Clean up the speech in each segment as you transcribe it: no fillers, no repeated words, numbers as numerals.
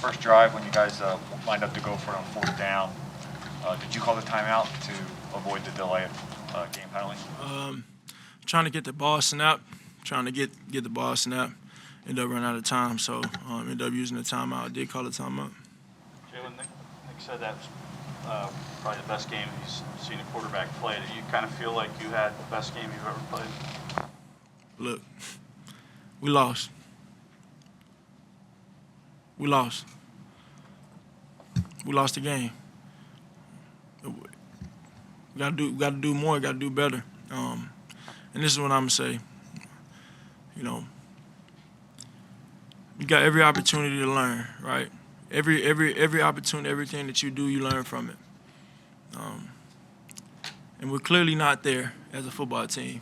first drive when you guys lined up to go for it on fourth down, did you call the timeout to avoid the delay of game penalty? Trying to get the ball snapped, trying to get the ball snapped, ended up running out of time, so ended up using the timeout. I did call the timeout. Jalen, Nick said that's probably the best game he's seen a quarterback play. Do you kind of feel like you had the best game you've ever played? Look, we lost. We lost. We lost the game. We got to do more. Got to do better. And this is what I'm gonna say. You know, you got every opportunity to learn, right? Every opportunity, everything that you do, you learn from it. And we're clearly not there as a football team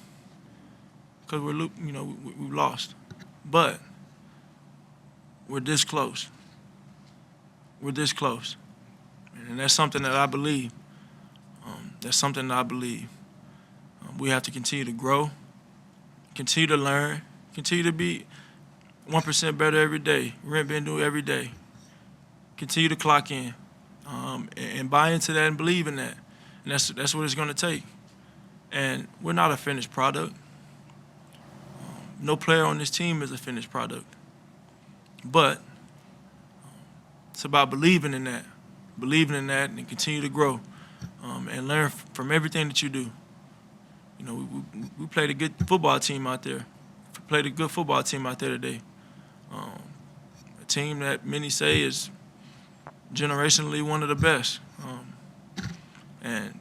because we've lost, but we're this close. We're this close, and that's something that I believe. That's something that I believe. We have to continue to grow, continue to learn, continue to be 1% better every day. We're being doing every day. Continue to clock in, and buy into that and believe in that, and that's what it's going to take. And we're not a finished product. No player on this team is a finished product, but it's about believing in that, and continue to grow, and learn from everything that you do. You know, we played a good football team out there. Played a good football team out there today. A team that many say is generationally one of the best. And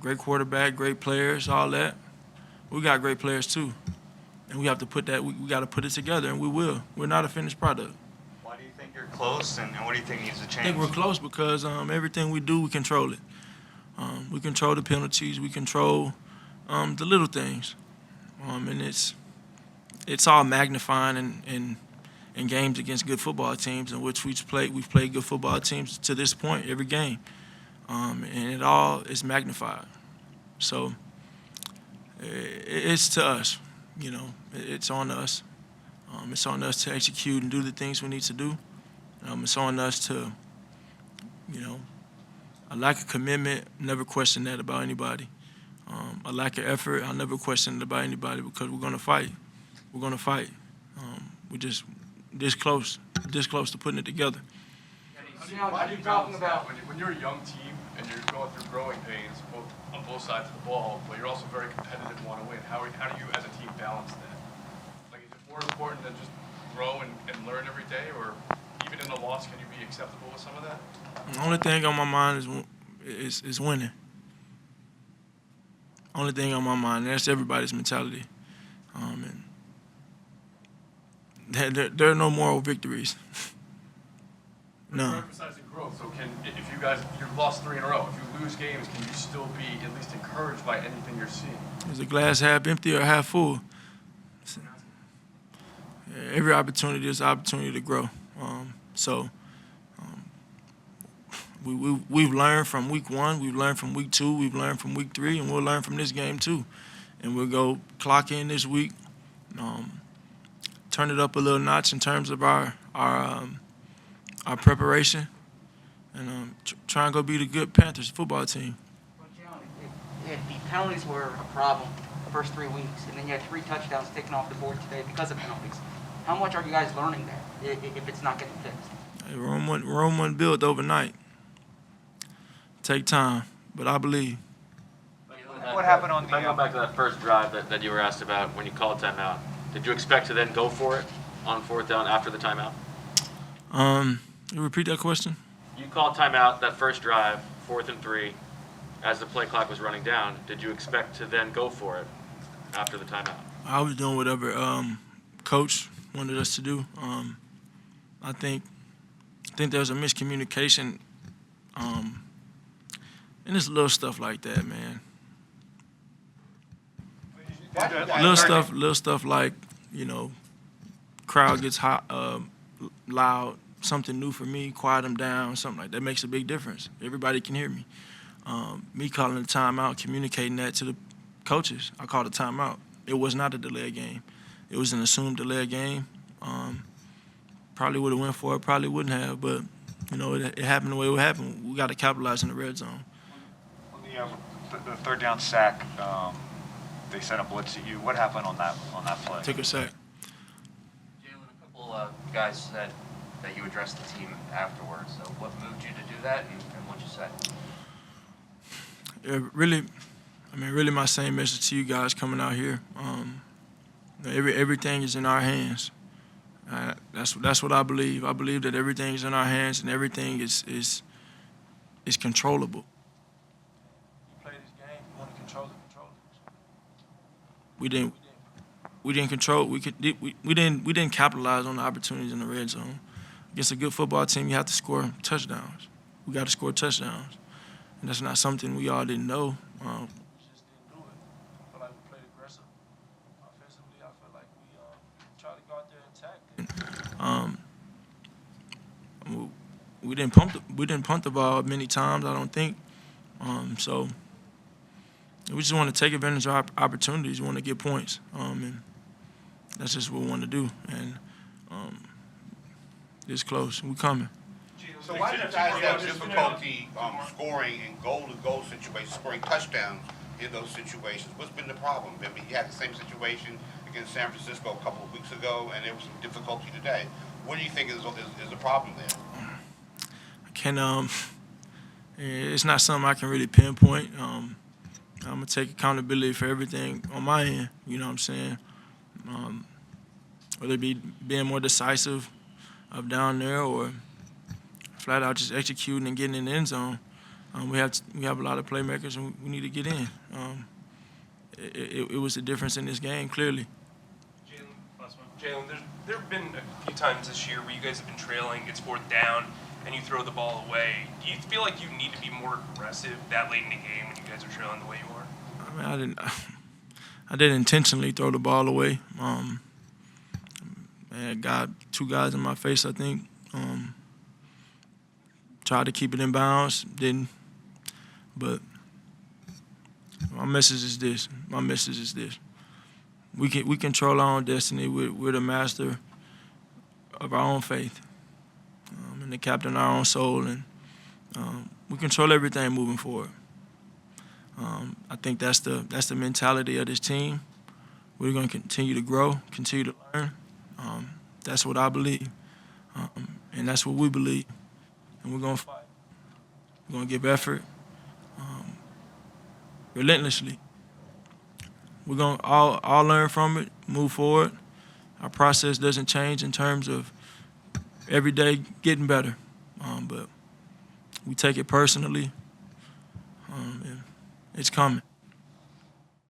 great quarterback, great players, all that. We got great players too. And we have to put that, we got to put it together, and we will. We're not a finished product. Why do you think you're close, and what do you think needs to change? I think we're close because everything we do, we control it. We control the penalties. We control the little things. And it's all magnifying in games against good football teams, in which we've played good football teams to this point every game. And it all is magnified. So it's to us, you know. It's on us. It's on us to execute and do the things we need to do. It's on us to, you know, a lack of commitment, never question that about anybody. A lack of effort, I'll never question it about anybody because we're going to fight. We're going to fight. We're just this close to putting it together. Why do you balance that when you're a young team and you're going through growing pains on both sides of the ball, but you're also very competitive and want to win? How do you as a team balance that? Like, is it more important than just grow and learn every day, or even in a loss, can you be acceptable with some of that? The only thing on my mind is winning. Only thing on my mind, and that's everybody's mentality. And there are no moral victories. No. You're emphasizing growth, so you've lost 3 in a row. If you lose games, can you still be at least encouraged by anything you're seeing? Is the glass half empty or half full? Every opportunity is an opportunity to grow. We've learned from week 1, we've learned from week 2, we've learned from week 3, and we'll learn from this game too. And we'll go clock in this week, turn it up a little notch in terms of our preparation, and try and go be the good Panthers football team. Well, John, if the penalties were a problem the first 3 weeks, and then you had 3 touchdowns taken off the board today because of penalties, how much are you guys learning there if it's not getting fixed? Hey, Rome wasn't built overnight. Take time, but I believe. What happened on If I go back to that first drive that you were asked about when you called timeout, did you expect to then go for it on fourth down after the timeout? You repeat that question? You called timeout that first drive, 4th and 3, as the play clock was running down. Did you expect to then go for it after the timeout? I was doing whatever coach wanted us to do. I think there was a miscommunication, and it's little stuff like that, man. Little stuff like, you know, crowd gets hot, loud, something new for me, quiet them down, something like that makes a big difference. Everybody can hear me. Me calling a timeout, communicating that to the coaches. I called a timeout. It was not a delay game. It was an assumed delay game. Probably would have went for it, probably wouldn't have, but it happened the way it happened. We got to capitalize in the red zone. On the third down sack, they sent a blitz at you. What happened on that play? Took a sack. Jalen, a couple guys said that you addressed the team afterwards. So what moved you to do that, and what'd you say? Really my same message to you guys coming out here. Everything is in our hands. That's what I believe. I believe that everything is in our hands and everything is controllable. You play this game, you want to control it. We didn't control. We didn't capitalize on the opportunities in the red zone. Against a good football team, you have to score touchdowns. We got to score touchdowns, and that's not something we all didn't know. We just didn't do it. I feel like we played aggressive offensively. I feel like we tried to go out there and attack. We didn't punt the ball many times. I don't think. So we just want to take advantage of our opportunities. We want to get points, and that's just what we want to do. And it's close. We coming. So why do you guys have difficulty scoring in goal-to-goal situations, scoring touchdowns in those situations? What's been the problem? I mean, you had the same situation against San Francisco a couple of weeks ago, and there was some difficulty today. What do you think is the problem there? It's not something I can really pinpoint. I'm gonna take accountability for everything on my end. You know what I'm saying? Whether it be being more decisive up down there or flat out just executing and getting in the end zone. We have a lot of playmakers and we need to get in. It was the difference in this game, clearly. Jalen, there have been a few times this year where you guys have been trailing, it's fourth down, and you throw the ball away. Do you feel like you need to be more aggressive that late in the game when you guys are trailing the way you are? I mean, I didn't intentionally throw the ball away. I got two guys in my face, I think. Tried to keep it in bounds, didn't. But my message is this. We control our own destiny. We're the master of our own faith, and the captain of our own soul, and we control everything moving forward. I think that's the mentality of this team. We're going to continue to grow, continue to learn. That's what I believe, and that's what we believe. And we're going to fight. We're going to give effort relentlessly. We're going to all learn from it, move forward. Our process doesn't change in terms of every day getting better, but we take it personally, and it's coming.